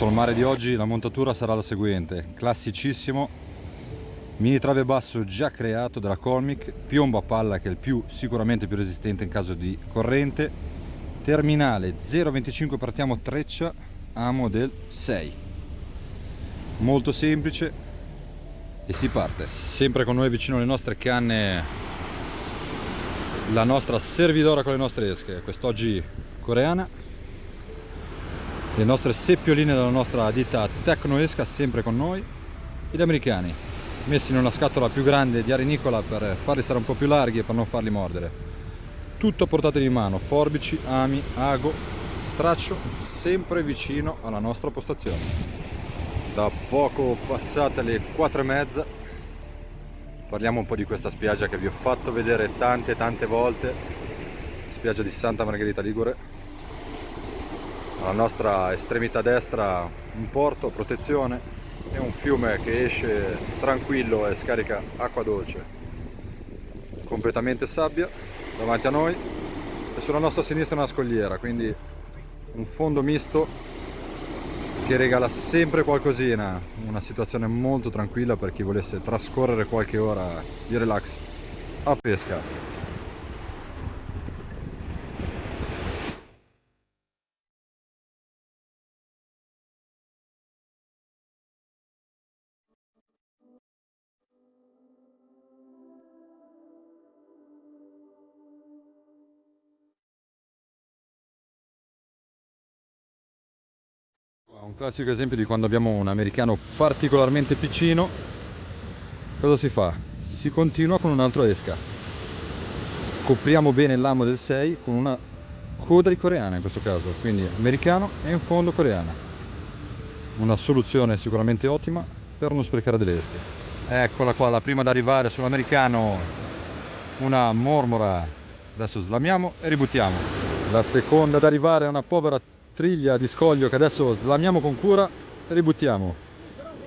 nostro mare di oggi la montatura sarà la seguente: classicissimo mini trave basso già creato della Colmic, piombo a palla che è il sicuramente più resistente in caso di corrente, terminale 0,25, partiamo treccia, amo del 6, molto semplice e si parte. Sempre con noi vicino alle nostre canne la nostra servidora con le nostre esche, quest'oggi coreana, le nostre seppioline della nostra ditta Tecnoesca sempre con noi, e gli americani messi in una scatola più grande di arenicola per farli stare un po' più larghi e per non farli mordere. Tutto a portata di mano, forbici, ami, ago, straccio, sempre vicino alla nostra postazione. Da poco passate le 4:30, parliamo un po' di questa spiaggia che vi ho fatto vedere tante volte, spiaggia di Santa Margherita Ligure. Alla nostra estremità destra un porto, protezione, e un fiume che esce tranquillo e scarica acqua dolce, completamente sabbia davanti a noi, e sulla nostra sinistra una scogliera, quindi un fondo misto che regala sempre qualcosina, una situazione molto tranquilla per chi volesse trascorrere qualche ora di relax a pesca. Un classico esempio di quando abbiamo un americano particolarmente piccino, cosa si fa? Si continua con un'altra esca, copriamo bene l'amo del 6 con una coda di coreana in questo caso, quindi americano e in fondo coreana, una soluzione sicuramente ottima per non sprecare delle esche. Eccola qua, la prima ad arrivare sull'americano, una mormora, adesso slamiamo e ributtiamo. La seconda ad arrivare è una povera triglia di scoglio che adesso slamiamo con cura e ributtiamo.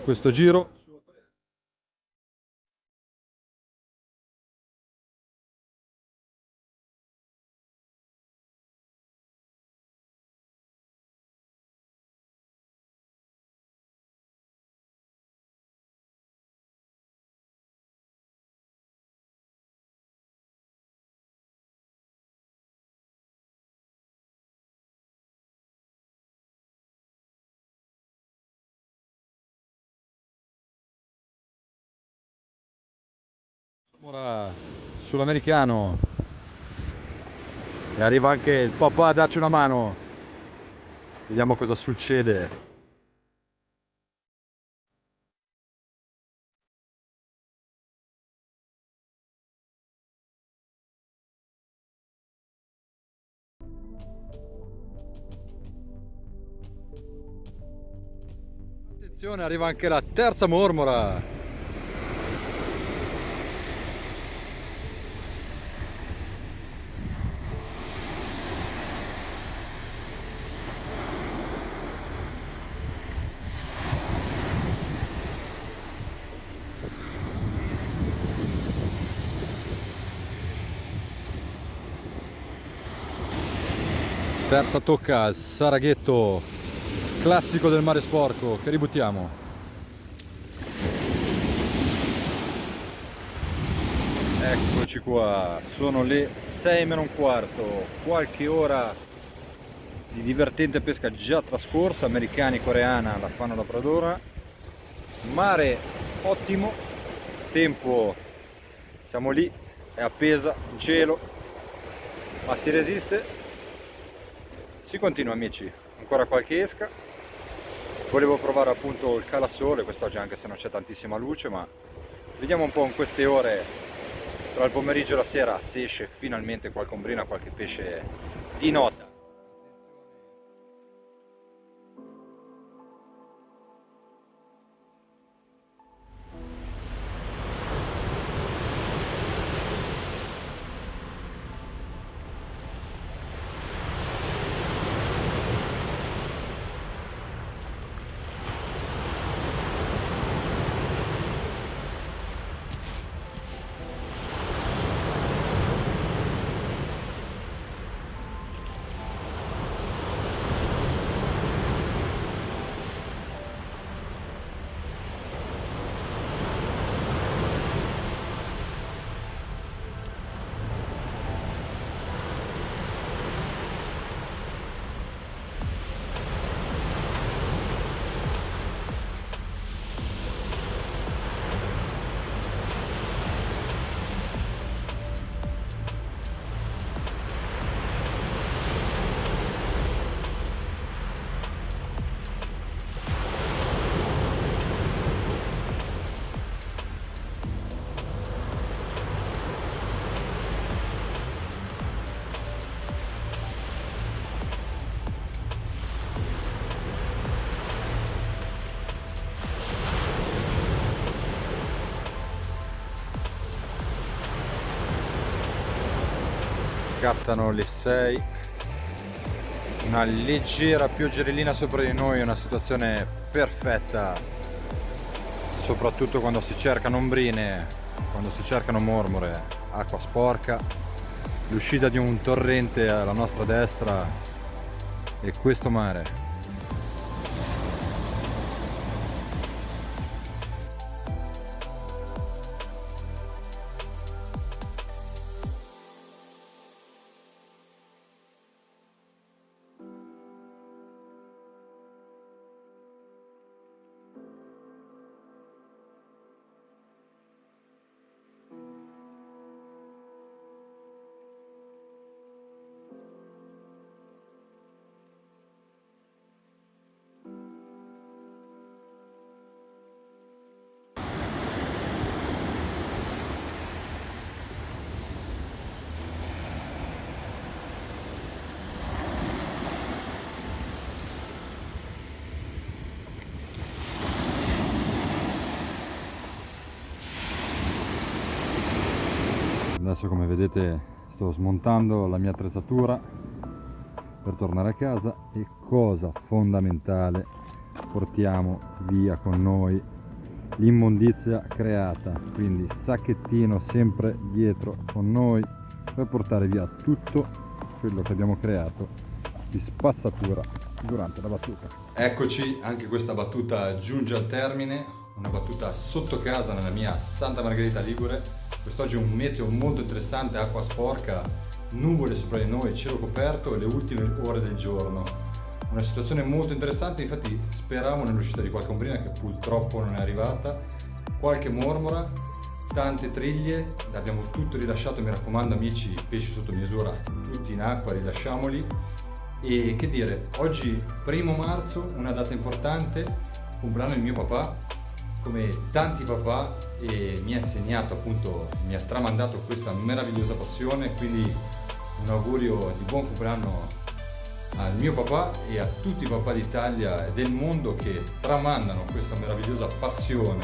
Questo giro ora sull'americano e arriva anche il papà a darci una mano, vediamo cosa succede. Attenzione, arriva anche la terza mormora. Terza tocca al saraghetto classico del mare sporco che ributtiamo. Eccoci qua, sono le 6 meno un quarto, qualche ora di divertente pesca già trascorsa, americani e coreana la fanno da padrona, mare ottimo, tempo siamo lì, è appesa in cielo, ma si resiste. Si continua amici, ancora qualche esca, volevo provare appunto il calasole quest'oggi anche se non c'è tantissima luce, ma vediamo un po' in queste ore tra il pomeriggio e la sera se esce finalmente qualche ombrina, qualche pesce di nota. Scattano le 6, una leggera pioggerellina sopra di noi, una situazione perfetta, soprattutto quando si cercano ombrine, quando si cercano mormore, acqua sporca, l'uscita di un torrente alla nostra destra e questo mare. Adesso, come vedete, sto smontando la mia attrezzatura per tornare a casa e, cosa fondamentale, portiamo via con noi l'immondizia creata, quindi sacchettino sempre dietro con noi per portare via tutto quello che abbiamo creato di spazzatura durante la battuta. Eccoci, anche questa battuta giunge al termine, una battuta sotto casa nella mia Santa Margherita Ligure. Quest'oggi è un meteo molto interessante, acqua sporca, nuvole sopra di noi, cielo coperto e le ultime ore del giorno. Una situazione molto interessante, infatti speravo nell'uscita di qualche ombrina che purtroppo non è arrivata, qualche mormora, tante triglie, abbiamo tutto rilasciato, mi raccomando amici, pesci sotto misura, tutti in acqua, rilasciamoli. E che dire, oggi 1° marzo, una data importante, compleanno del mio papà. Come tanti papà, e mi ha insegnato, appunto, mi ha tramandato questa meravigliosa passione, quindi un augurio di buon compleanno al mio papà e a tutti i papà d'Italia e del mondo che tramandano questa meravigliosa passione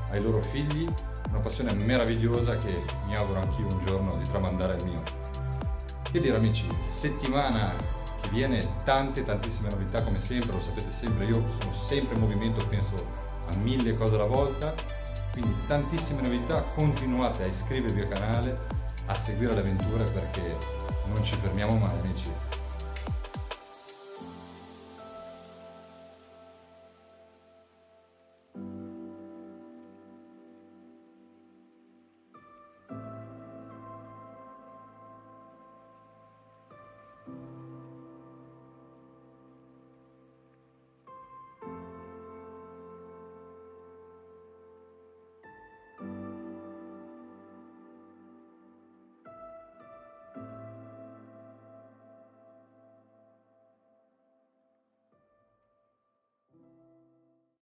ai loro figli, una passione meravigliosa che mi auguro anch'io un giorno di tramandare al mio. Che dire amici, settimana che viene, tantissime novità come sempre, lo sapete sempre, io sono sempre in movimento, penso a 1000 cose alla volta, quindi tantissime novità. Continuate a iscrivervi al canale, a seguire le avventure perché non ci fermiamo mai amici.